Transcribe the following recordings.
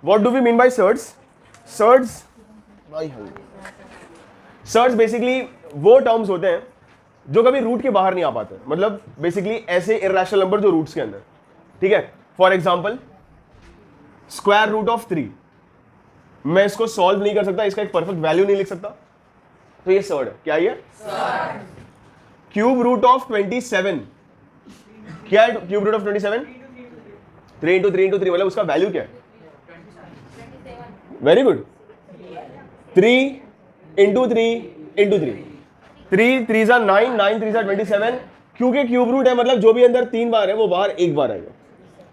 What do we mean by surds? Surds basically वो terms होते हैं जो कभी रूट के बाहर नहीं आ पाते, मतलब बेसिकली ऐसे इर्रेशनल नंबर जो रूट्स के अंदर, ठीक है। For example square root of 3, मैं इसको सॉल्व नहीं कर सकता, इसका एक परफेक्ट वैल्यू नहीं लिख सकता, तो ये सर्ड है। क्या ये? क्यूब रूट ऑफ 27, क्या है cube root of 27? 3 into 3 into 3, मतलब उसका वैल्यू क्या है? वेरी गुड, 3 इंटू 3 इंटू 3, 3 3 जा 9, 9 3 जा 27, क्योंकि क्यूब रूट है मतलब जो भी अंदर 3 बार है वो बाहर 1 बार आएगा,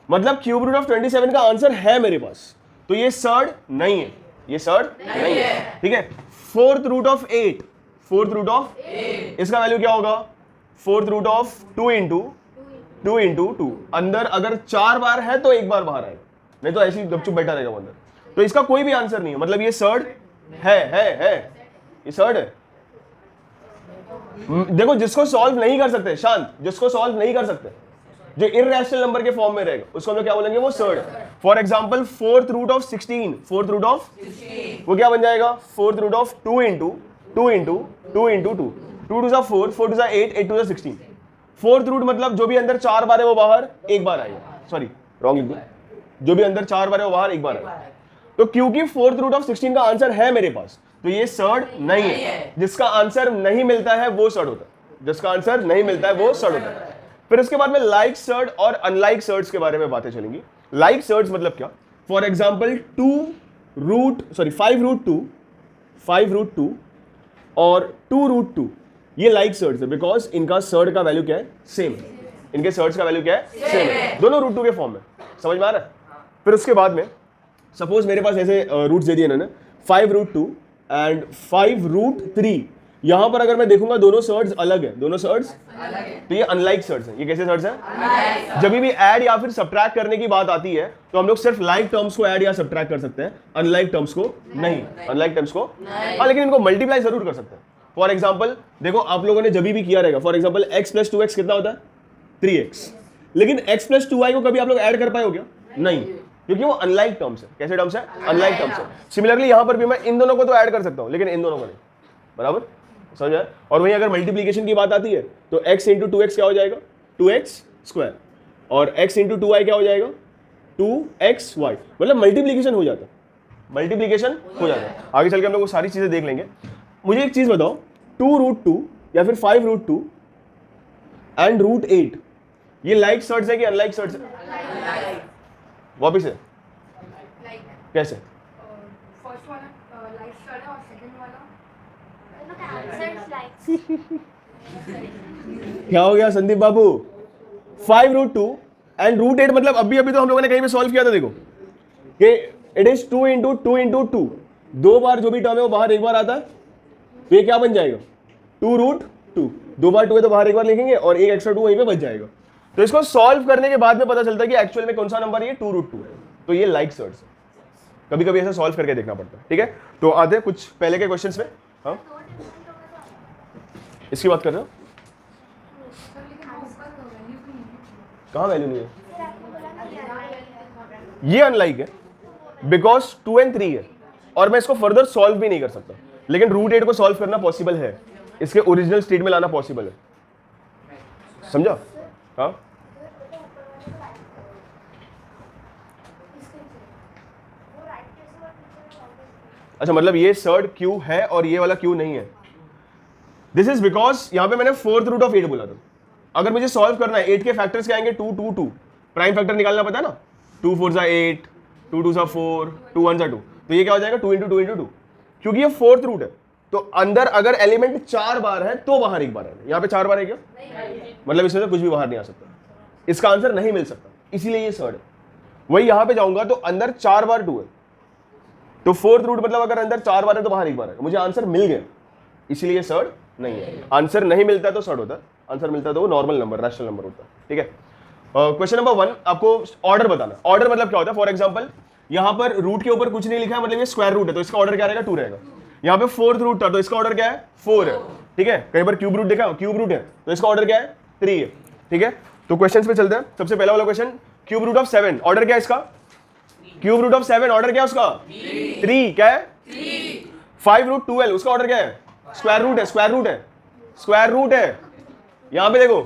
मतलब क्यूब रूट ऑफ 27 का आंसर है मेरे पास, तो ये सर्ड नहीं है, ये सर्ड नहीं है, ठीक है। Fourth root of 8, fourth root of 8, इसका वैल्यू क्या होगा? फोर्थ रूट ऑफ 2 इंटू 2, अंदर अगर 4 बार है तो 1 बार बाहर आएगा, नहीं तो ऐसे ही गपचुप बैठा रहेगा अंदर, तो इसका कोई भी आंसर नहीं है, मतलब ये सर्ड है, ये सर्ड है। देखो जिसको सॉल्व नहीं कर सकते, शांत, जिसको सॉल्व नहीं कर सकते, जो इर्रेशनल नंबर के फॉर्म में रहेगा उसको हम लोग क्या बोलेंगे? वो सर्ड है। For example fourth root of 16, fourth root of वो क्या बन जाएगा? Fourth root of 2 into 2 into 2 into 2, 2 to 4, 4 to 8, 8 to 16। Fourth root मतलब जो भी अंदर 4 बार है वो बाहर 1 बार आएगा, सॉरी रॉन्ग लिख दिया, जो भी अंदर 4 बार है वो बाहर 1 बार आएगा, तो क्योंकि फोर्थ रूट ऑफ 16 का आंसर है मेरे पास, तो ये सर्ड नहीं है। जिसका आंसर नहीं मिलता है वो सर्ड होता है, जिसका आंसर नहीं मिलता है वो सर्ड होता है। फिर उसके बाद में लाइक सर्ड और अनलाइक सर्ड्स के बारे में बातें चलेंगी। लाइक सर्ड्स मतलब क्या? फॉर एग्जांपल 5 रूट 2 और 2 रूट 2, ये लाइक सर्ड्स है बिकॉज इनका सर्ड का वैल्यू क्या है? सेम है, इनके सर्ड्स का वैल्यू क्या है? सेम है, दोनों रूट 2 के फॉर्म में, समझ में आ रहा है? फिर उसके बाद में सपोज मेरे पास ऐसे रूट्स दे दिए इन्होंने 5 रूट 2 एंड 5 रूट 3, यहां पर अगर मैं देखूंगा दोनों सर्ड्स अलग है, दोनों सर्ड्स अलग है, तो ये अनलाइक सर्ड्स हैं। ये कैसे सर्ड्स हैं? जब भी ऐड या फिर सब्ट्रैक्ट करने की बात आती है तो हम लोग सिर्फ लाइक टर्म्स को ऐड या सब्ट्रैक्ट कर सकते हैं, अनलाइक टर्म्स को नहीं, अनलाइक टर्म्स को हाँ, लेकिन इनको मल्टीप्लाई जरूर कर सकते हैं। फॉर एग्जाम्पल देखो आप लोगों ने जब भी किया रहेगा, for example x plus 2x कितना होता है? 3x, लेकिन x प्लस 2y को कभी आप लोग ऐड कर पाए हो क्या? नहीं, क्योंकि वो अनलाइक टर्म्स है। कैसे टर्म्स है? अनलाइक टर्म्स है। सिमिलरली यहां पर भी मैं इन दोनों को तो ऐड कर सकता हूं लेकिन इन दोनों को नहीं, बराबर समझ आया? और वहीं अगर मल्टीप्लीकेशन की बात आती है तो x इंटू 2x क्या हो जाएगा? 2x स्क्वायर, और x इंटू 2y क्या हो जाएगा? 2xy, मतलब मल्टीप्लीकेशन हो जाता है, मल्टीप्लीकेशन हो जाता है। आगे चल के हम लोग वो सारी चीजें देख लेंगे। मुझे एक चीज बताओ, 2 रूट 2 या फिर 5 रूट 2 एंड रूट 8, ये लाइक सर्ड्स है कि अनलाइक सर्ड्स है? वापिस है कैसे? फर्स्ट वाला लाइक सर्ड है और सेकंड वाला क्या हो गया संदीप बाबू? 5 रूट 2 एंड रूट 8, मतलब अभी तो हम लोगों ने कहीं पे सॉल्व किया था, देखो कि इट इज 2 इंटू 2 इंटू 2, 2 बार जो भी टर्म है वो बाहर 1 बार आता है, तो ये क्या बन जाएगा? 2 रूट 2, 2 बार 2 है तो बाहर 1 बार लिखेंगे और एक एक्स्ट्रा 2 वहीं पे बच जाएगा। तो इसको सॉल्व करने के बाद में पता चलता है कि एक्चुअल में कौन सा नंबर है, 2 रूट 2 है, तो ये लाइक सर्ड्स है। कभी कभी ऐसा सॉल्व करके देखना पड़ता है, ठीक है। तो आते हैं कुछ पहले के क्वेश्चंस में। हाँ इसकी बात कर रहे हो? कहाँ वैल्यू नहीं है? ये अनलाइक है बिकॉज 2 एंड 3 है और मैं इसको फर्दर सॉल्व भी नहीं कर सकता, लेकिन रूट 8 को सॉल्व करना पॉसिबल है, इसके ओरिजिनल स्टेट में लाना पॉसिबल है, समझा? हाँ अच्छा, मतलब ये सर्ड क्यू है और ये वाला क्यू नहीं है। दिस इज बिकॉज यहां पे मैंने फोर्थ रूट ऑफ 8 बोला था। अगर मुझे सॉल्व करना है 8 के फैक्टर्स क्या आएंगे? 2 2 2, प्राइम फैक्टर निकालना पता है ना, 2 4 जा 8, 2 2 जा 4, 2 1 जा 2, तो ये क्या हो जाएगा? 2 इंटू 2 इंटू 2, क्योंकि ये फोर्थ रूट है तो अंदर अगर एलिमेंट 4 बार है तो बाहर 1 बार है। यहाँ पे 4 बार है क्या? मतलब इसमें से कुछ भी बाहर नहीं आ सकता, इसका आंसर नहीं मिल सकता, इसीलिए ये सर्ड है। वही यहां पे जाऊंगा तो अंदर 4 बार 2 है, तो फोर्थ रूट मतलब अगर अंदर 4 बार है तो बाहर 1 बार है, मुझे आंसर मिल गया, इसीलिए ये सर्ड नहीं है। आंसर नहीं मिलता है तो सर्ड होता है, आंसर मिलता है तो वो नॉर्मल नंबर, रैशनल नंबर होता है, ठीक है। क्वेश्चन नंबर 1, आपको ऑर्डर बताना। ऑर्डर मतलब क्या होता है? फॉर एग्जांपल यहां पर रूट के ऊपर कुछ नहीं लिखा है, मतलब ये स्क्वायर रूट है तो इसका ऑर्डर क्या रहेगा? 2 रहेगा। यहाँ पे फोर्थ रूट था तो इसका ऑर्डर क्या है? 4 है, ठीक है। कहीं पर क्यूब रूट देखा, क्यूब रूट है तो इसका ऑर्डर क्या है? 3 है, ठीक है। तो क्वेश्चंस पे चलते हैं। सबसे पहला वाला question, cube root of 7, order क्या है इसका? क्यूब रूट ऑफ 7 ऑर्डर क्या है उसका 3 क्या है 5 रूट 12 उसका ऑर्डर क्या है स्क्वायर रूट है स्क्वायर रूट है स्क्वायर रूट है। यहां पे देखो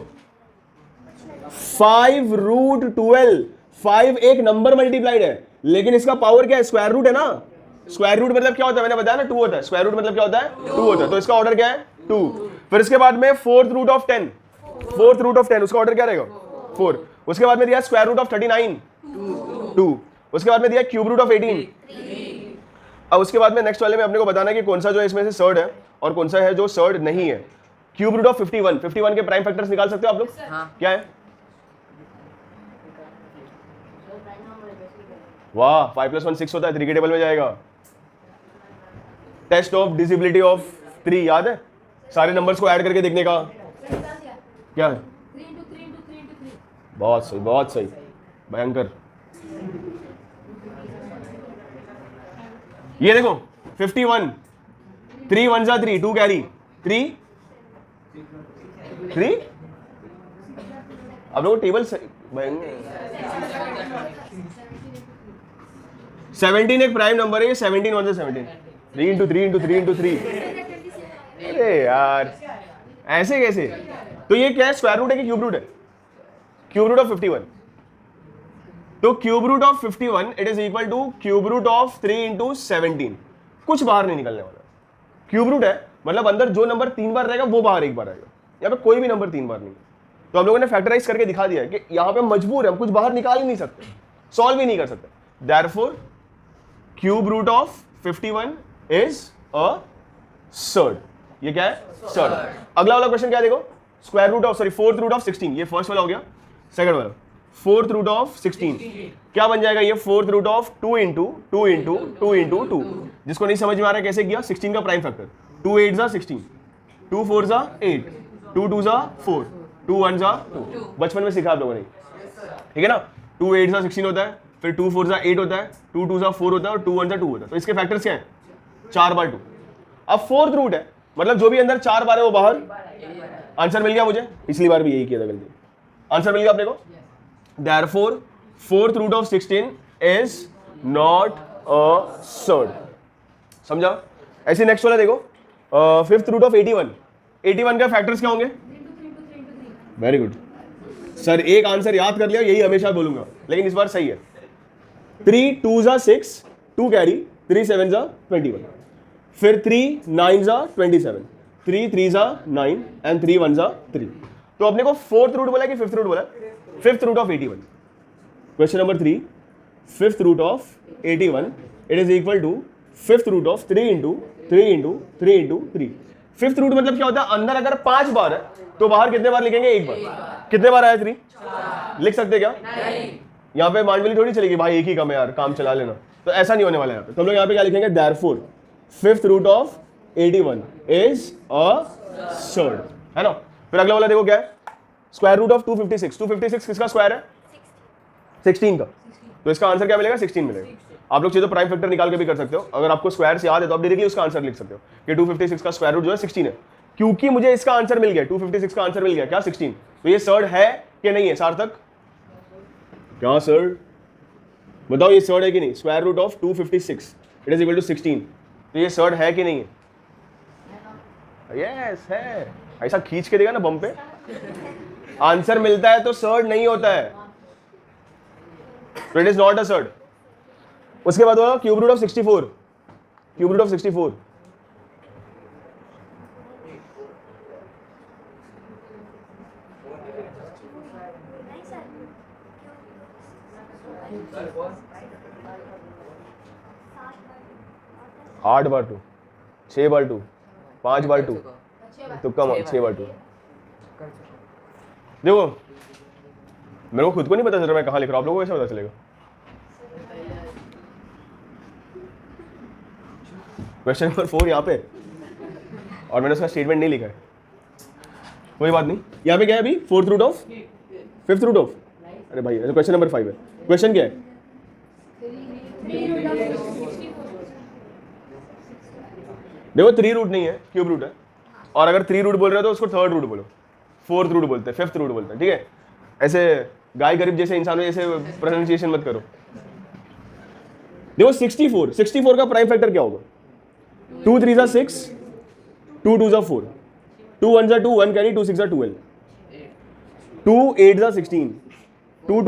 5 रूट 12 5 एक नंबर मल्टीप्लाइड है लेकिन इसका पावर क्या है स्क्वायर रूट है ना। स्क्वायर रूट मतलब क्या होता है मैंने बताया ना 2 होता है। स्क्वायर रूट मतलब क्या होता है 2 होता है। तो इसका ऑर्डर क्या है 2। फिर इसके बाद में फोर्थ रूट ऑफ 10 उसका ऑर्डर क्या रहेगा 4। उसके बाद में दिया स्क्वायर रूट ऑफ 39 2। उसके बाद में दिया क्यूब रूट ऑफ 18। अब उसके बाद में नेक्स्ट वाले में अपने को बताना है कि कौन सा जो है इसमें से सर्ड है और कौन सा है जो सर्ड नहीं है। क्यूब रूट ऑफ 51 के प्राइम फैक्टर्स निकाल सकते हो आप लोग क्या है वाह 5 + 1 6 होता है 3 के टेबल में जाएगा। टेस्ट ऑफ डिजिबिलिटी ऑफ 3 याद है सारे नंबर्स को ऐड करके देखने का क्या है 3 into 3 into 3 into 3 बहुत सही भयंकर। ये देखो 51 3 1 जा 3 2 कैरी 3 अब लोग टेबल 17 एक प्राइम नंबर है 17 1 से 17 3 into 3 into 3 into 3 अरे यार ऐसे कैसे। तो ये क्या है स्क्वायर रूट है कि क्यूब रूट है क्यूब रूट ऑफ 51। तो cube root of 51 it is equal to cube root of 3 into 17 कुछ बाहर नहीं निकलने वाला। क्यूब रूट है मतलब अंदर जो नंबर 3 बार रहेगा वो बाहर 1 बार आएगा। यहाँ पे कोई भी नंबर 3 बार नहीं। तो हम लोगों ने फैक्टराइज करके दिखा दिया है कि यहाँ पे मजबूर है हम कुछ बाहर निकाल ही नहीं सकते सॉल्व ही नहीं कर सकते। Therefore cube root of 51 is a surd. ये क्या है सर्ड। अगला वाला क्वेश्चन क्या है देखो square root of fourth root of 16 ये फर्स्ट वाला हो गया। सेकंड वाला फोर्थ रूट ऑफ 16 क्या बन जाएगा ये fourth root of 2 into 2 into 2 into 2। जिसको नहीं समझ में आ रहा है कैसे किया 16 का प्राइम फैक्टर 2 8 जा 16 2 4 जा 8 2 2 जा 4 2 1 जा 2 बचपन में सीखा आप लोगों ने ठीक है ना। 2 8 जा 16 होता है फिर 2 4 जा 8 होता है 2 2 जा 4 होता है और 2 1 जा 2 होता है। तो इसके फैक्टर्स क्या है 4 बार 2। अब फोर्थ रूट है मतलब जो भी अंदर 4 बार है वो बाहर। आंसर मिल गया मुझे पिछली बार भी यही किया था गलती। आंसर मिल गया अपने को। Therefore fourth root of 16 is not a surd. समझा। ऐसे नेक्स्ट वाला देखो फिफ्थ रूट ऑफ 81 का फैक्टर्स क्या होंगे वेरी गुड सर एक आंसर याद कर लिया यही हमेशा बोलूंगा लेकिन इस बार सही है। 3 2 जा 6 2 कैरी 3 7 जा 21 फिर 3 9 जा 27 3 3 जा 9 एंड 3 1 जा 3। तो अपने को फोर्थ रूट बोला कि फिफ्थ रूट बोला fifth root of 81। Question number 3 fifth root of 81 it is equal to fifth root of 3 into 3 into 3 into 3। Fifth root मतलब क्या होता है अंदर अगर 5 बार है तो बाहर कितने बार लिखेंगे 1 बार। कितने बार आया 3 लिख सकते क्या यहाँ पे मांडवली थोड़ी चलेगी भाई एक ही कम है यार काम चला लेना। तो ऐसा नहीं होने वाला यहाँ पे। तो हम लोग यहाँ पे क्या लिखेंगे therefore fifth root of 81 is a surd है ना। फिर अगला वाला देखो क्या है स्क्वायर रूट ऑफ 256 किसका स्क्वायर है 16 का। तो इसका आंसर क्या मिलेगा 16 मिलेगा। आप लोग चाहिए तो प्राइम फैक्टर निकाल के भी कर सकते हो। अगर आपको स्क्वायर से याद है तो आप डायरेक्टली उसका आंसर लिख सकते हो कि 256 का स्क्वायर रूट जो है 16 है। क्योंकि मुझे इसका आंसर मिल गया 256 का आंसर मिल गया क्या 16। तो ये सर्ड है कि नहीं है सार्थक क्या सर्ड बताओ ये सर्ड है कि नहीं। Square root of 256 it is equal to 16। तो ये सर्ड है कि नहीं है यस है। ऐसा खींच के देगा ना बम पे आंसर मिलता है तो सर्ड नहीं होता है। तो it is not a surd. उसके बाद होगा cube root of 64 cube root of 64 8 बार 2 6 बार 2 5 बार 2 तुक्का 6 बार 2। देखो मेरे को खुद को नहीं पता चल रहा मैं कहाँ लिख रहा हूँ आप लोगों को कैसे पता चलेगा। क्वेश्चन नंबर 4 यहाँ पे और मैंने उसका स्टेटमेंट नहीं लिखा है कोई बात नहीं। यहाँ पे क्या है अभी fourth root of fifth root of अरे भाई क्वेश्चन नंबर 5 है। क्वेश्चन क्या है देखो 3 रूट नहीं है क्यूब रूट है और अगर 3 रूट बोल रहे हो तो उसको थर्ड रूट बोलो फोर्थ रूट बोलते हैं फिफ्थ रूट बोलते हैं ठीक है। ऐसे गाय गरीब जैसे इंसानों जैसे प्रोनाउंसिएशन मत करो। देखो 64 का प्राइम फैक्टर क्या होगा? 2 3 जा 6, 2 2 जा 4, 2 1 जा 2, 1 कैरी, 2 6 जा 12, 2 8 जा 16, 2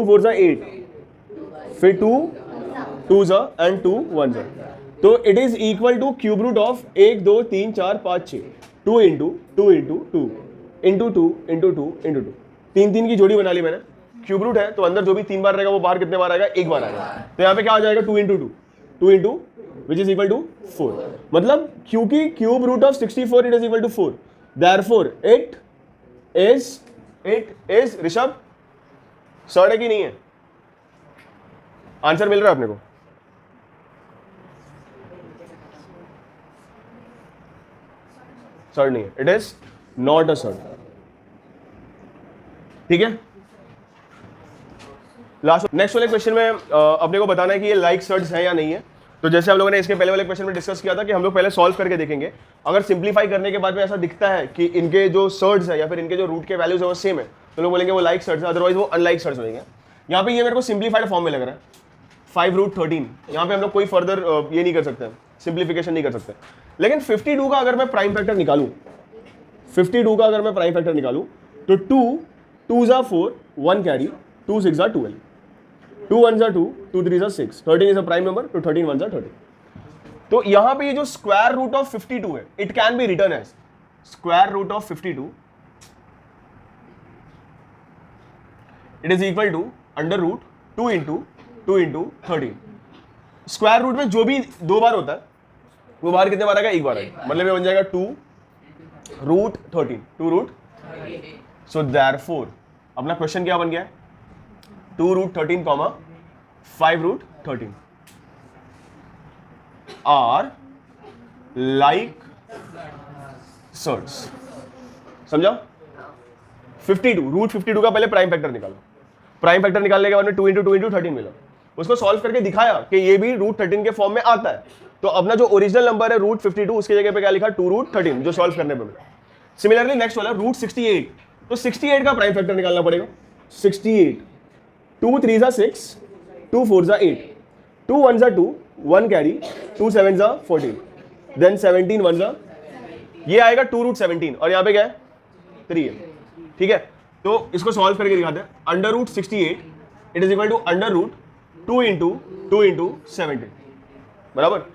4 जा 8, फिर 2 2 जा एंड 2 1 जा। तो it is equal to cube root of 1 2 3 4 5 6, 2 into 2 into 2 into 2 into 2 into 2, 3 3 की जोड़ी बना ली मैंने। क्यूब रूट है तो अंदर जो भी 3 बार रहेगा वो बाहर कितने बार आएगा? 1 बार आएगा। तो यहाँ पे क्या आ जाएगा? 2 into 2, 2 into which is equal to 4। मतलब क्योंकि cube root of 64 it is equal to 4, therefore it is Rishabh surd है कि नहीं है? आंसर मिल रहा है अपने को? सॉर्ट नहीं है, it is not a sort. ठीक है, लास्ट नेक्स्ट वाले क्वेश्चन में अपने को बताना है कि ये लाइक सर्ट्स है या नहीं है। तो जैसे हम लोगों ने इसके पहले वाले क्वेश्चन में डिस्कस किया था कि हम लोग पहले सॉल्व करके देखेंगे, अगर सिंप्लीफाई करने के बाद में ऐसा दिखता है कि इनके जो सर्ट्स है या फिर इनके जो रूट के वैल्यूज है वो सेम है, तो लोग बोलेंगे वो लाइक सर्ट्स है, अदरवाइज वो अनलाइक सर्ट्स होंगे। यहाँ पे ये मेरे को सिंप्लीफाइड फॉर्म में लग रहा है 5 रूट 13। यहाँ पे हम लोग कोई फर्दर ये नहीं कर सकते, सिंप्लीफिकेशन नहीं कर सकते। लेकिन 52 का अगर मैं प्राइम फैक्टर निकालूं, 52 का अगर मैं प्राइम फैक्टर निकालूं तो 2 2 जा 4, 1 कैरी, 2 6 जा 12, 2 1 जा 2, 2 3 जा 6, 13 इज अ प्राइम नंबर, तो 13 1 जा 13। तो यहां पे ये जो स्क्वायर रूट ऑफ 52 है, it can be written as square root of 52, it is equal to under root 2 into 13। Square root में जो भी 2 बार होता है वो बाहर कितने बार आएगा? 1 बार आएगा। मतलब ये बन जाएगा 2 रूट 13, 2 रूट। सो देयरफॉर अपना क्वेश्चन क्या बन गया है? 2 root 13 comma 5 root 13 are like surds. समझा? 52 रूट 52 का पहले प्राइम फैक्टर निकालो। प्राइम फैक्टर निकालने के बाद में 2 इंटू 2 इंटू 13 मिला, उसको सॉल्व करके दिखाया कि ये भी रूट 13 के फॉर्म में आता है। तो अपना जो ओरिजिनल नंबर है रूट 52, उसकी जगह पे क्या लिखा? 2 रूट 13, जो सॉल्व करने पे मिला। सिमिलरली नेक्स्ट वाला रूट 68, तो 68 का प्राइम फैक्टर निकालना पड़ेगा। 68, 2 3 जा 6, 2 4 जा 8, 2 1 जा 2, 1 कैरी, 2 7 जा 14, देन 17 1 जा, ये आएगा 2 रूट 17 और यहाँ पे क्या है? 3 है। ठीक है, तो इसको सॉल्व करके दिखाते हैं। Under root 68 it is equal to under root 2 into 17, बराबर।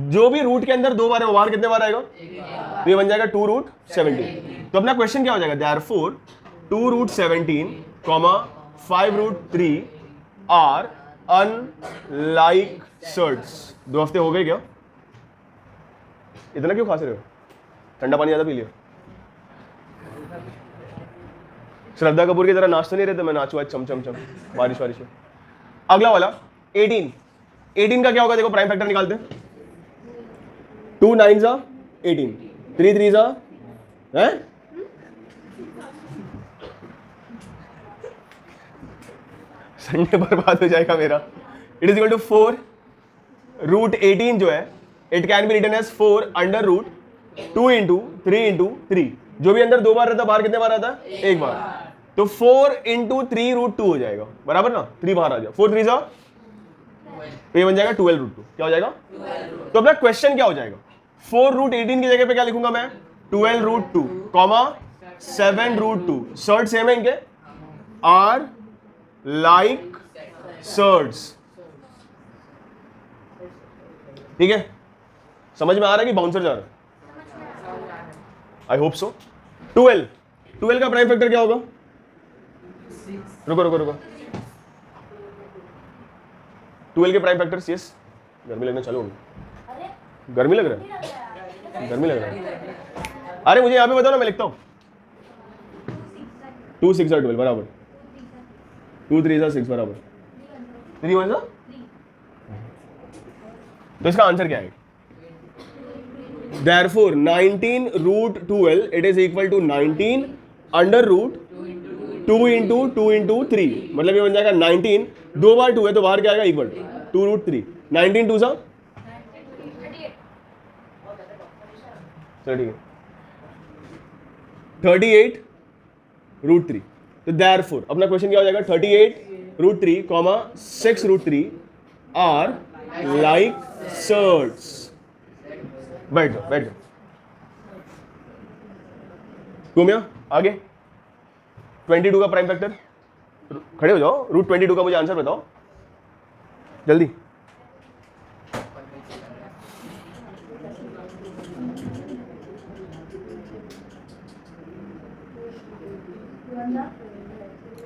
जो भी रूट के अंदर 2 बार है वो बाहर कितने बार आएगा? तो ये बन जाएगा 2 रूट 17। तो अपना क्वेश्चन क्या हो जाएगा? Therefore 2 root 17 comma 5 root 3 are unlike surds. 2 हफ्ते हो गए क्या? इतना क्यों खास रहे हो? ठंडा पानी ज्यादा पी लिया? श्रद्धा कपूर की तरह नाच तो नहीं रहते मैं नाचू आज चम चम चम बारिश वारिश में। अगला वाला 18 का क्या होगा? देखो प्राइम फैक्टर निकालते हैं। 2 9 जा 18, 3 3 जा हैं, संडे बर्बाद हो जाएगा मेरा। It is equal to 4 root 18 जो है it can be written as 4 under root 2 into 3 into 3। जो भी अंदर 2 बार रहता है बाहर कितने बार आता है? 1 बार। तो 4 इंटू 3 रूट 2 हो जाएगा, बराबर ना? 3 बाहर आ जाए, 4 3 जा, तो ये बन जाएगा 12 रूट 2। क्या हो जाएगा? तो अपना क्वेश्चन क्या हो जाएगा? 4 रूट 18 की जगह पे क्या लिखूंगा मैं? 12 root 2 comma 7 root 2। Surd same है इनके, आर लाइक सर्ट्स। ठीक है, समझ में आ रहा है कि बाउंसर जा रहा है? I hope so. 12 का प्राइम फैक्टर क्या होगा? रुको 12 के प्राइम फैक्टर। यस, गर्मी लगना चालू होगी। गर्मी लग रहा है? गर्मी लग रहा है? अरे मुझे यहाँ पे बताओ ना, मैं लिखता हूँ। 2 6 12 बराबर, 2 3 6 बराबर, 3 1 जा। तो इसका आंसर क्या है? Therefore 19 root 12 it is equal to 19 under root 2 into 2 into 3। मतलब ये बन जाएगा 19, 2 बार 2 है तो बाहर क्या आएगा? Equal 2 root 3। 19 2 सा, चलो ठीक है, 38 रूट 3। तो देयरफॉर अपना क्वेश्चन क्या हो जाएगा? 38 root 3 comma 6 root 3 are like surds. बैठ जाओ बैठ जाओ। घूमिया आगे। 22 का प्राइम फैक्टर, खड़े हो जाओ। रूट 22 का मुझे आंसर बताओ जल्दी।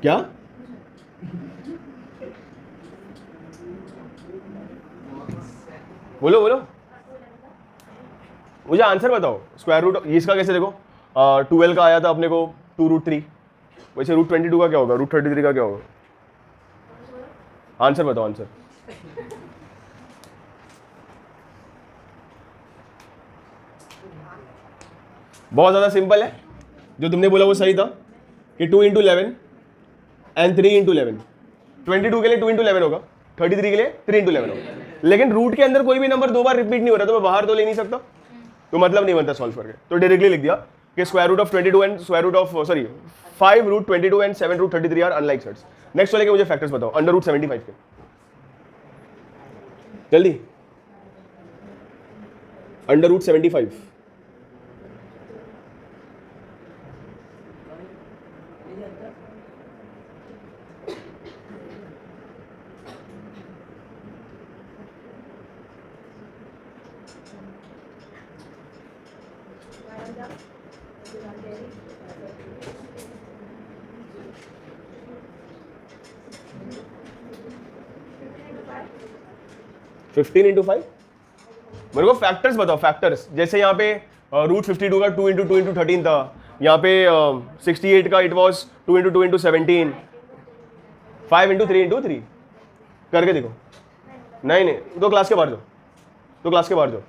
क्या? बोलो बोलो, मुझे आंसर बताओ। स्क्वायर रूट इसका कैसे देखो, 12 का आया था अपने को 2√3, वैसे रूट 22 का क्या होगा, रूट 33 का क्या होगा? आंसर बताओ आंसर। बहुत ज़्यादा सिंपल है, जो तुमने बोला वो सही था कि 2 × 11 एंड 3 × 11। 22 के लिए 2 × 11 होगा, 33 के लिए 3 × 11 होगा। लेकिन रूट के अंदर कोई भी नंबर 2 बार रिपीट नहीं हो रहा, तो मैं बाहर तो ले नहीं सकता, तो मतलब नहीं बनता सॉल्व करके। तो डायरेक्टली लिख दिया कि square root of 22 and square root of 5√22 and 7√33 are unlike surds. Next वाले के मुझे फैक्टर्स बताओ, √75 के जल्दी। √75 15 × 5। मेरे को फैक्टर्स बताओ, फैक्टर्स। जैसे यहाँ पे √52 का 2 × 2 × 13 था, यहाँ पे 68 का इट वॉज 2 × 2 × 17, 5 × 3 × 3 करके देखो। नहीं नहीं, तो क्लास के बाहर जाओ, तो क्लास के बाहर जाओ,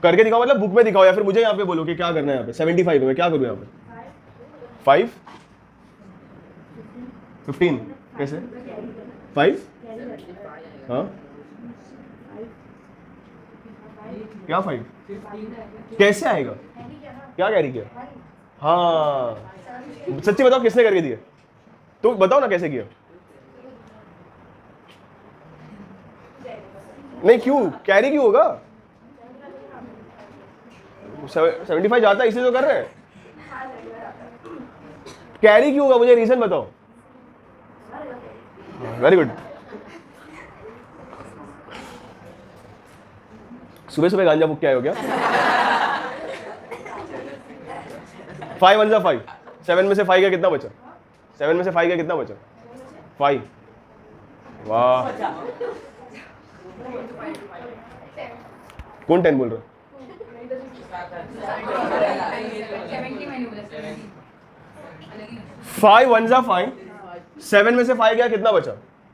करके दिखाओ, मतलब बुक में दिखाओ, या फिर मुझे यहाँ पे बोलो कि क्या करना है। यहाँ पे 75 में क्या करूँ यहाँ पे? 5 15 कैसे 5? हाँ क्या 5 कैसे आएगा? क्या कैरी किया? हाँ सच्ची बताओ किसने करके दिया, तो बताओ ना कैसे किया। नहीं क्यों, कैरी क्यों होगा? 75 जाता है इसलिए तो कर रहे हैं। कैरी क्यों होगा, मुझे रीजन बताओ। Very good. सुबह सुबह गांजा बुक के आए हो क्या? 5 1 5, 7 में से 5 का कितना बचा? 7 में से 5 का कितना बचा? 5। वाह, कौन 10 बोल रहा? 5 1 5, 7 में से 5 गया, कितना बचा?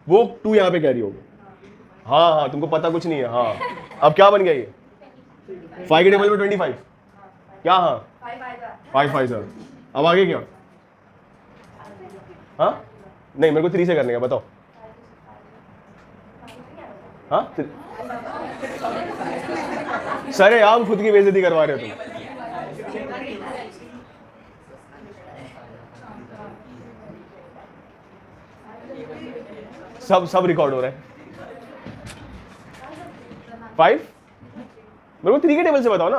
वो 2 यहाँ पे कैरी होगा। हाँ हाँ, तुमको पता कुछ नहीं है। हाँ अब क्या बन गया ये? 5 के टेबल में 25 क्या? हाँ 5 5 सर। अब आगे क्या? हाँ नहीं, मेरे को 3 से करने का, बताओ। हाँ सर यार, खुद की बेइज्जती करवा रहे हो तुम। सब रिकॉर्ड हो रहा है। 5 मेरे को 3 के टेबल से बताओ ना।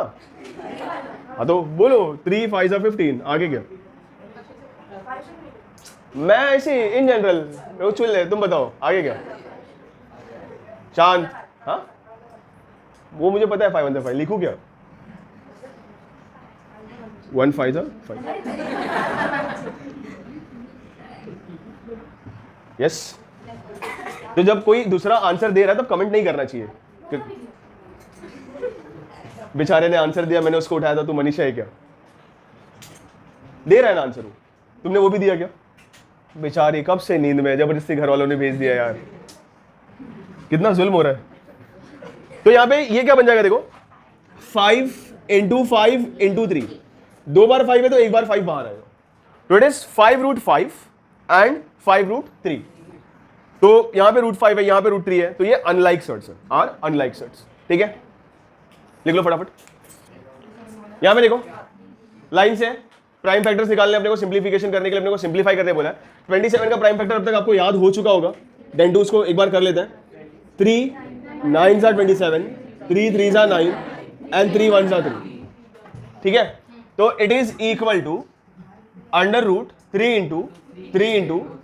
हाँ तो बोलो 3 5 15, आगे क्या? मैं ऐसे इन जनरल वो चुन ले, तुम बताओ आगे क्या? चांद। हाँ वो मुझे पता है, 5 1 5 लिखूं क्या? 1 5 5। यस। तो जब कोई दूसरा आंसर दे रहा है तब कमेंट नहीं करना चाहिए। बेचारे ने आंसर दिया, मैंने उसको उठाया था, तू मनीषा है क्या? दे रहा है ना आंसर वो, तुमने वो भी दिया क्या? बेचारी कब से नींद में, जबरदस्ती घर वालों ने भेज दिया यार, कितना जुल्म हो रहा है। तो यहाँ पे ये क्या बन जाएगा देखो, 5 × 5 × 3, 2 बार 5 है तो 1 बार 5 बाहर आएगा, तो इट इज 5√5 एंड 5√3। तो यहाँ पे √5 है, यहाँ पे √3 है, तो ये अनलाइक सेट्स है, आर अनलाइक सेट्स। ठीक है, लिख लो फटाफट। यहां पे देखो लाइन से प्राइम फैक्टर्स निकालने, अपने को सिंप्लीफिकेशन करने के लिए अपने को सिंप्लीफाई करने बोला है। 27 का प्राइम फैक्टर अब तक आपको याद हो चुका होगा, देन 2 को एक बार कर लेते हैं. 3 9s are 27, 3 3s are 9 and 3 1s are 3. ठीक है, तो it is equal to under root 3 into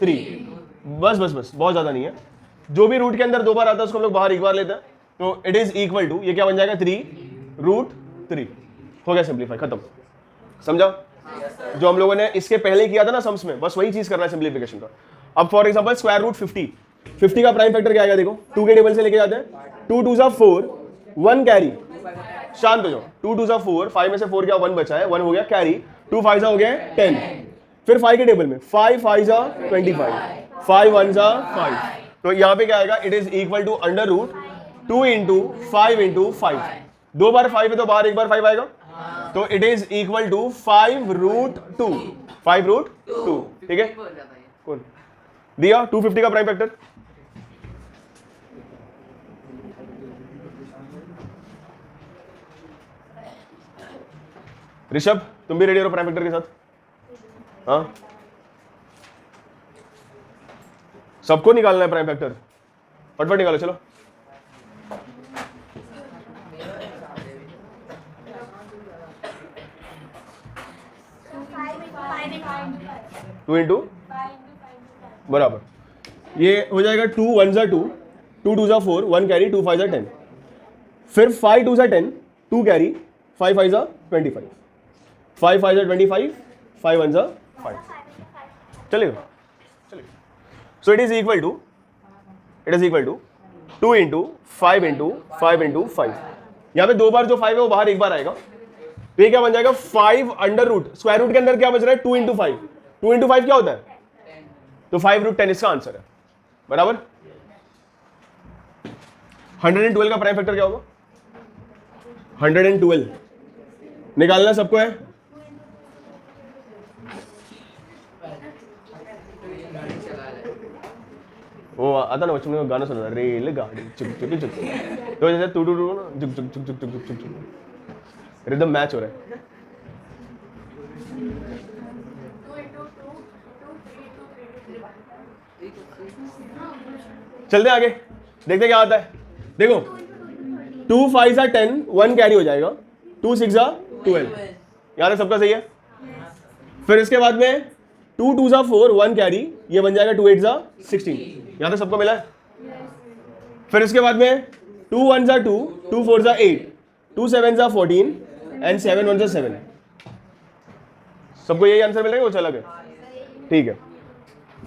3. बस बस बस, बहुत ज्यादा नहीं है. जो भी रूट के अंदर 2 बार आता है उसको हम लोग बाहर एक बार लेते हैं. तो इट इज इक्वल टू, ये क्या बन जाएगा 3√3. हो गया सिंप्लीफाई, खत्म. समझा? जो हम लोगों ने इसके पहले किया था ना सम्स में, बस वही चीज करना है सिंप्लीफिकेशन का. अब फॉर एग्जांपल स्क्वायर रूट 50 का प्राइम फैक्टर क्या आएगा? देखो 2 के टेबल से लेके जाते हैं. 2 2 4, 1 कैरी. शांत हो जाओ. 2 2 4, 5 में से 4 क्या 1 बचा है, 1 हो गया कैरी. 2 5 हो गया 10. फिर 5 के टेबल में 5 5 25, 5 1 5. तो यहाँ पे क्या आएगा? It is equal to under root 2 into 5 into 5. 2 बार 5 है तो बाहर एक बार 5 आएगा. तो इट इज इक्वल टू 5√2. 5√2. ठीक है, कौन दिया 250 का प्राइम फैक्टर? ऋषभ, तुम भी रेडी हो प्राइम फैक्टर के साथ? हाँ, सबको निकालना है प्राइम फैक्टर. फटफट निकालो, चलो. टू इंटू बराबर, ये हो जाएगा 2 1s are 2, 2 2s are 4, 1 carry, 2 5s are 10. फिर 5 2s are 10, 2 carry, 5 5s are 25, 5 5s are 25, 5 1s are 5. चलेगा. So it is equal to 2 into 5 into 5 into 5. यहाँ पे 2 बार जो 5 है वो बाहर एक बार आएगा. तो ये क्या बन जाएगा? 5 अंडर रूट, स्क्वायर रूट के अंदर क्या बच रहा है? 2 इंटू 5. 2 इंटू 5 क्या होता है? तो 5√10 इसका आंसर है. बराबर. 112 का प्राइम फैक्टर क्या होगा? 112 निकालना सबको है. वो आता ना बच्चों में गाना सुना, रेल गाड़ी चुक चुक चुक. तो जैसे टू टू टू ना, चुक चुक चुक चुक चुक चुक चुक. रिदम मैच हो रहा है. चलते आगे, देखते क्या आता है. देखो 2 5s are 10, 1 कैरी हो जाएगा. 2 6s are 12. यहाँ तक सबका सही है. फिर इसके बाद में 2 2s are 4, 1 कैरी, ये बन जाएगा 2 8s are 16. यहाँ तक सबको मिला है. फिर इसके बाद में 2 1s are 2, 2 4s are 8, 2 7s are 14 and 7 1s are 7. सबको यही आंसर मिलेगा, वो अलग है. ठीक है.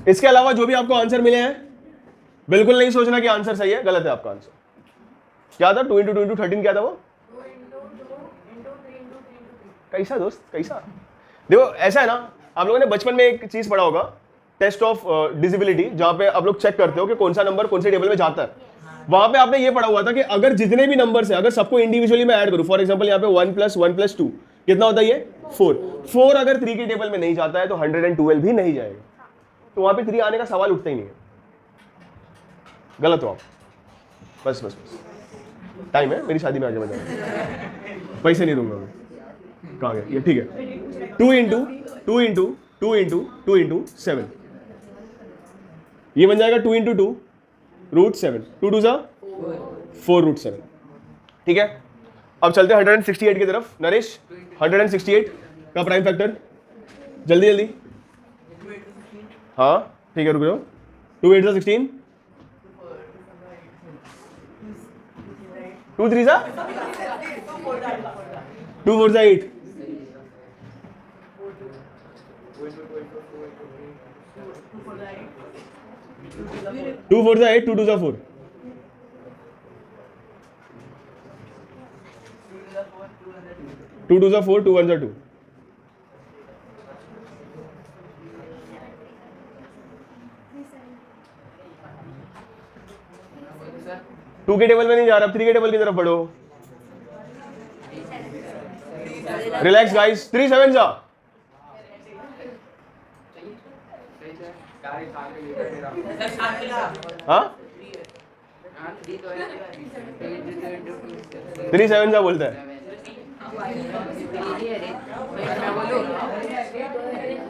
इसके अलावा जो भी आपको आंसर मिले हैं, बिल्कुल नहीं सोचना कि आंसर सही है, गलत है आपका आंसर. क्या था? 2 इंटू 2 इंटू 13 क्या था वो? कैसा दोस्त, कैसा? देखो ऐसा है ना, आप लोगों ने बचपन में एक चीज पढ़ा होगा, टेस्ट ऑफ डिजिबिलिटी, जहां पे आप लोग चेक करते हो कि कौन सा नंबर कौन से टेबल में जाता है. वहां पे आपने ये पढ़ा हुआ था कि अगर जितने भी नंबर्स है, अगर सबको इंडिविजुअली मैं ऐड करूं, फॉर एग्जांपल यहाँ पे 1 + 1 + 2 कितना होता है? ये 4 अगर 3 के टेबल में नहीं जाता है तो 112 भी नहीं जाएगा. तो वहां पे 3 आने का सवाल उठता ही नहीं है. गलत हो आप. बस बस बस, टाइम है, मेरी शादी में आगे बजाओ. पैसे नहीं दूंगा मैं. कहाँ गया ये? ठीक है. 2 इंटू 2 इंटू 2 इंटू 2 इंटू 7, ये बन जाएगा 2 इंटू 2 √7. 2 2 4√7. ठीक है. अब चलते हैं 168 की तरफ. नरेश, 168 का प्राइम फैक्टर जल्दी जल्दी. हाँ ठीक है, रुक जाओ. 2 8s are 16, 2 3s are 2 4s are 8. 2 4s are 8, 2 2s are 4. 2 2s are 4, 2 1s are 2. To के टेबल में नहीं जा रहा, 3 के टेबल की तरफ बढ़ो. Relax guys. 3 7s are. हाँ 3 7s are बोलता है.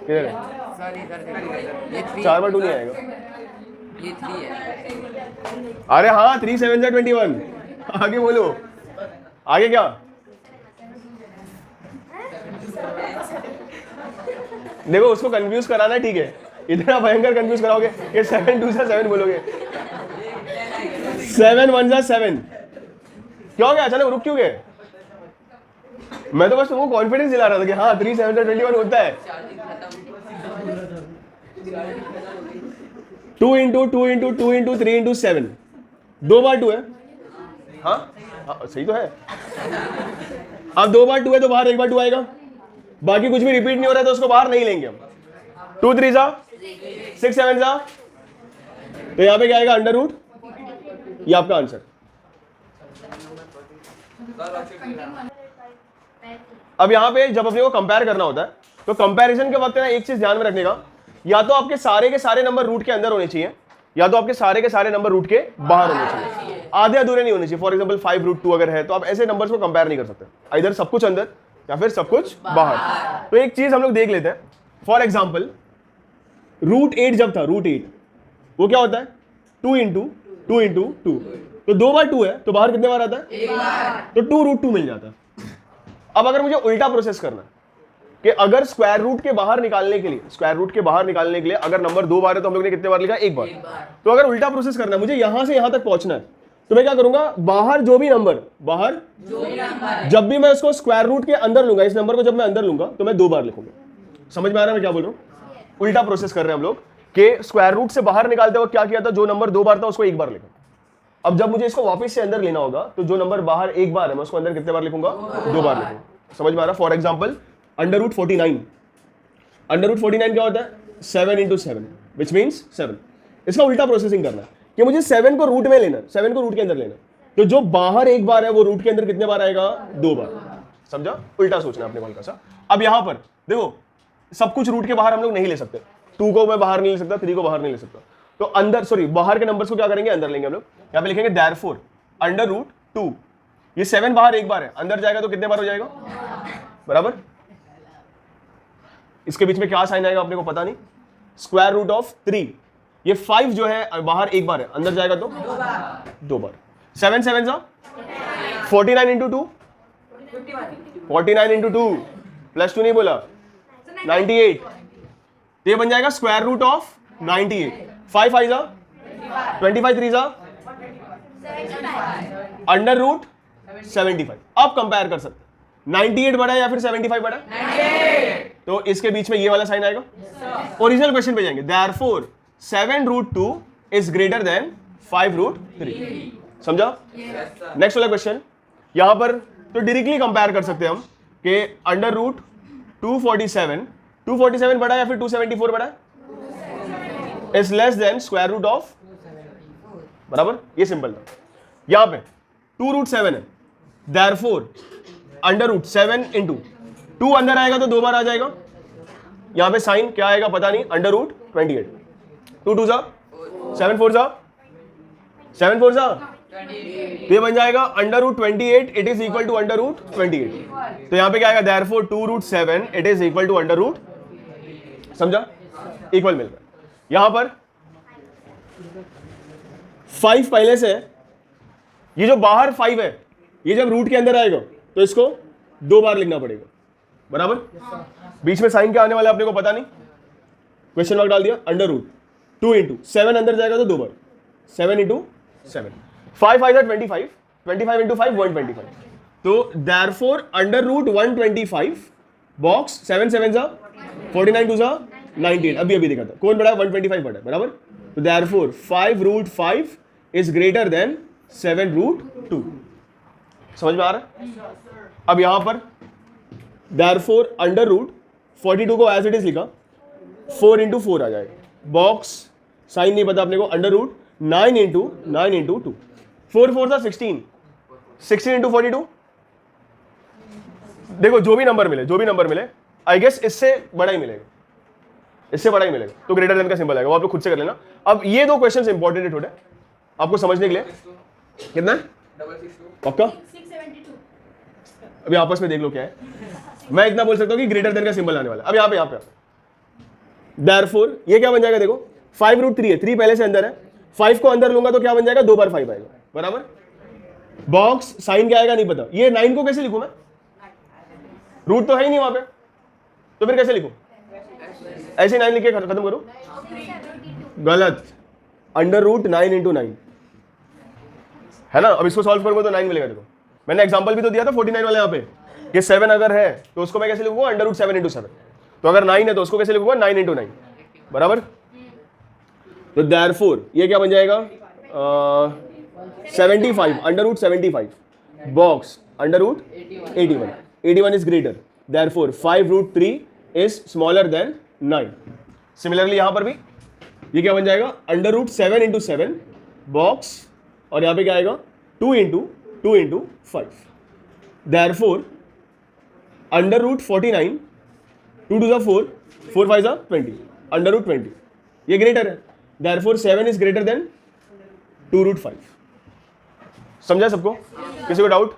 किधर है? 4 बार 2 नहीं आएगा. ये 3 है। अरे हाँ 3 7 जा 21। आगे बोलो, आगे क्या? देखो उसको कंफ्यूज कराना है, ठीक है, इतना भयंकर कंफ्यूज कराओगे कि 7 2 7 बोलोगे। 7 1 जा 7। क्या हो गया अचानक, रुक क्यों गए? मैं तो बस तुमको कॉन्फिडेंस दिला रहा था कि हाँ 3 7 जा 21 होता है। 2 इंटू 2 इंटू 2 इंटू 3 इंटू 7, 2 बार 2 है। हाँ हाँ सही तो है। अब 2 बार 2 है तो बाहर 1 बार 2 आएगा, बाकी कुछ भी रिपीट नहीं हो रहा है तो उसको बाहर नहीं लेंगे हम। 2 3 जा 6 7 जा, तो यहां पे क्या आएगा? Under root. ये आपका आंसर। अब यहां पे जब अपने को कंपेयर करना होता है तो कंपैरिजन के वक्त ना एक चीज ध्यान में रखने का, या तो आपके सारे के सारे नंबर रूट के अंदर होने चाहिए, या तो आपके सारे के सारे नंबर रूट के बाहर होने चाहिए, आधे अधूरे नहीं होने चाहिए। फॉर एग्जांपल 5 रूट 2 अगर है तो आप ऐसे नंबर्स को कंपेयर नहीं कर सकते, इधर सब कुछ अंदर या फिर सब कुछ बाहर। तो एक चीज हम लोग देख लेते हैं। फॉर एग्जाम्पल रूट 8 जब था, रूट 8 वो क्या होता है? 2 इंटू 2 इंटू 2, तो 2 बार 2 है तो बाहर कितने बार आता है? 1 बार, तो 2 रूट 2 मिल जाता है। अब अगर मुझे उल्टा प्रोसेस करना है कि अगर स्क्वायर रूट के बाहर निकालने के लिए, स्क्वायर रूट के बाहर निकालने के लिए अगर नंबर 2 बार है तो हम लोग ने कितने बार लिखा? 1 बार। तो अगर उल्टा प्रोसेस करना है, मुझे यहां से यहां तक पहुंचना है, तो मैं क्या करूंगा? बाहर जो भी नंबर जब भी मैं उसको स्क्वायर रूट के अंदर लूंगा, इस नंबर को जब मैं अंदर लूंगा तो मैं 2 बार लिखूंगा। समझ में आ रहा है मैं क्या बोल रहा हूं? उल्टा प्रोसेस कर रहे हैं हम लोग कि स्क्वायर रूट से बाहर निकालते वक्त क्या किया था? जो नंबर 2 बार था उसको 1 बार लिखा। अब जब मुझे इसको वापस से अंदर लेना होगा तो जो नंबर बाहर 1 बार है मैं उसको अंदर कितने बार लिखूंगा? 2 बार लिखूंगा। समझ में आ रहा? For example under root 49, under root 49 क्या होता है? 7 इंटू 7 विच मीन्स 7। इसका उल्टा प्रोसेसिंग करना है कि मुझे 7 को रूट में लेना, 7 को रूट के अंदर लेना, तो जो बाहर 1 बार है वो रूट के अंदर कितने बार आएगा? 2 बार। समझा? उल्टा सोचना है अपने हल्का सा। अब यहां पर देखो सब कुछ रूट के बाहर हम लोग नहीं ले सकते, 2 को मैं बाहर नहीं ले सकता, 3 को बाहर नहीं ले सकता, तो अंदर सॉरी बाहर के नंबर्स को क्या करेंगे? अंदर लेंगे हम लोग। यहां पे लिखेंगे देयरफॉर अंडर रूट 2, ये 7 बाहर 1 बार है, अंदर जाएगा तो कितने बार हो जाएगा? बराबर। इसके बीच में क्या साइन आएगा अपने को पता नहीं। स्क्वायर रूट ऑफ 3, ये 5 जो है बाहर 1 बार है, अंदर जाएगा तो 2 बार। 7 7 जा 49 इंटू 2, 49 इंटू 2 प्लस 2 नहीं बोला, 98, तो ये बन जाएगा स्क्वायर रूट ऑफ 98। 5 5 जा 25, 3 जा अंडर रूट 75। अब कंपेयर कर सकते 98 बड़ा है या फिर 75 बड़ा है, तो इसके बीच में ये वाला साइन आएगा। ओरिजिनल क्वेश्चन पे जाएंगे, therefore 7 root 2 is greater than 5 root 3। समझा? नेक्स्ट वाला क्वेश्चन यहां पर तो डायरेक्टली कंपेयर कर सकते हैं हम कि अंडर रूट 247 बड़ा है या फिर 274 बड़ा है? Is less than square root of, बराबर, ये सिंपल था। यहां पे 2 रूट 7 है, देयरफॉर अंडर रूट 7 इंटू 2 अंदर आएगा तो 2 बार आ जाएगा, यहां पे साइन क्या आएगा पता नहीं, अंडर रूट 28। 2 2 जा 7 4 जा 7 4 जा, तो ये बन जाएगा under root 28 it is equal to under root 28। तो यहां पे क्या आएगा? Therefore 2 root 7 it is equal to under root, समझा? इक्वल मिल रहा है। यहां पर 5 पहले से है, ये जो बाहर 5 है ये जब रूट के अंदर आएगा तो इसको 2 बार लिखना पड़ेगा, बराबर। बीच में साइन क्या आने वाला है अपने को पता नहीं, क्वेश्चन मार्क डाल दिया। अंडर रूट 2 इंटू 7 अंदर जाएगा तो 2 बार, 7 इंटू 7, 5 5 25, 25 इंटू 5 125, तो देयरफॉर अंडर रूट 125 बॉक्स 7 7 जा 49 2 जा 98, अभी देखा था कौन बड़ा है? 125 बड़ा है, बराबर। तो therefore 5 root 5 is greater than 7 root 2। समझ में आ रहा है? अब यहां पर देयरफॉर अंडर रूट 42 को एज इट इज लिखा, 4 इंटू 4 आ जाएगा, बॉक्स साइन नहीं पता अपने को, अंडर रूट 9 इंटू 2, 4 4 था 16, 16 इंटू 42। देखो जो भी नंबर मिले आई गेस इससे बड़ा ही मिलेगा, इससे बड़ा ही मिलेगा, तो ग्रेटर देन का सिंबल आएगा, वो आप लोग खुद से कर लेना। अब ये 2 क्वेश्चन इंपॉर्टेंट है थोड़े आपको समझने के लिए। कितना है? पक्का? 672। अभी आपस में देख लो क्या है। मैं इतना बोल सकता हूं कि ग्रेटर देन का सिंबल आने वाला है। अब यहां पे देयरफॉर ये क्या बन जाएगा? देखो 5 रूट 3 है, 3 पहले से अंदर है, 5 को अंदर लूंगा तो क्या बन जाएगा, 2 बार 5 आएगा, बराबर। बॉक्स साइन क्या आएगा नहीं पता, ये 9 को कैसे लिखूं मैं, रूट तो है ही नहीं वहां पे, तो फिर कैसे लिखूं, ऐसे 9 लिख के खत्म करो, गलत, अंडर रूट 9 इंटू 9 है ना। अब इसको सॉल्व करूंगा तो 9 मिलेगा। देखो मैंने एग्जांपल भी तो दिया था 49 वाले यहाँ पे कि 7 अगर है तो उसको मैं कैसे लिखूंगा, अंडर रूट 7 इंटू 7। तो अगर 9 है तो उसको कैसे लिखूंगा, 9 इंटू 9, बराबर। तो देयरफॉर ये क्या बन जाएगा, 75 under root 75, box under root 81, 81 is greater, therefore 5 root 3 is smaller than 9। Similarly यहां पर भी ये क्या बन जाएगा, अंडर रूट 7 इंटू 7 बॉक्स, और यहां पे क्या आएगा 2 into 5, therefore under root 49, 2 to 4, 4 5 20, under root 20 ये ग्रेटर है, therefore 7 is greater than 2 root 5। समझा सबको, किसी को डाउट?